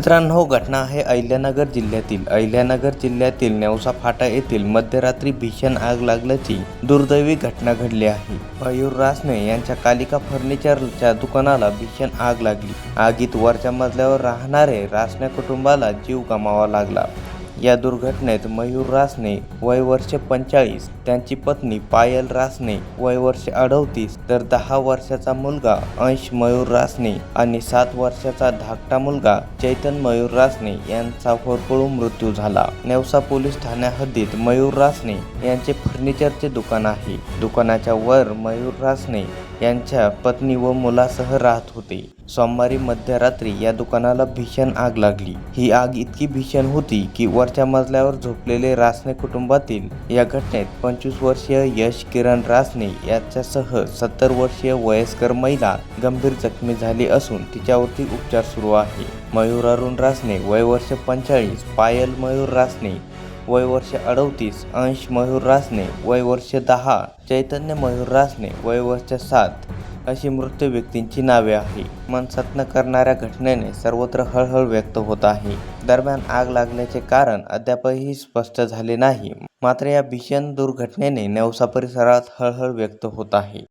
मित्रांनो, घटना आहे अहिल्यानगर जिल्ह्यातील नेवसा फाटा येथील मध्यरात्री भीषण आग लागल्याची दुर्दैवी घटना घडली आहे। मयूर रासने यांच्या कालिका फर्निचरच्या दुकानाला भीषण आग लागली। आगीत वरच्या मजल्यावर राहणारे रासने कुटुंबाला जीव गमवावा लागला। या दुर्घटनेत मयूर रासने वय वर्ष 45, त्यांची पत्नी पायल रासने वय वर्ष 38, तर 10 वर्षाचा मुलगा अंश मयूर रासने आणि 7 वर्षाचा धाकटा मुलगा चैतन मयूर रासने यांचा होरपळून मृत्यू झाला। नेवसा पोलीस ठाण्या हद्दीत मयूर रासने यांचे फर्निचरचे दुकान आहे। दुकानाच्या वर मयूर रासने यांच्या पत्नी व मुलासह राहत होते। सोमवारी मध्यरात्री या दुकानाला भीषण आग लागली। ही आग इतकी भीषण होती की वरच्या मजल्यावर झोपलेले रासने कुटुंबातील या घटनेत 25 वर्षीय यश किरण रासने याच्यासह 70 वर्षीय वयस्कर महिला गंभीर जखमी झाली असून तिच्यावरती उपचार सुरू आहे। मयूर अरुण रासने वय वर्ष 45, पायल मयूर रासने वय वर्ष 38, अंश मयूर रासने वय वर्ष 10, चैतन्य मयूर रासने वय वर्ष 7 अशी मृत व्यक्तींची नावे आहे। मनसत्न करणाऱ्या घटनेने सर्वत्र हळहळ व्यक्त होत आहे। दरम्यान आग लागण्याचे कारण अद्यापही स्पष्ट झाले नाही। मात्र या भीषण दुर्घटनेने नेवसा परिसरात हळहळ व्यक्त होत आहे।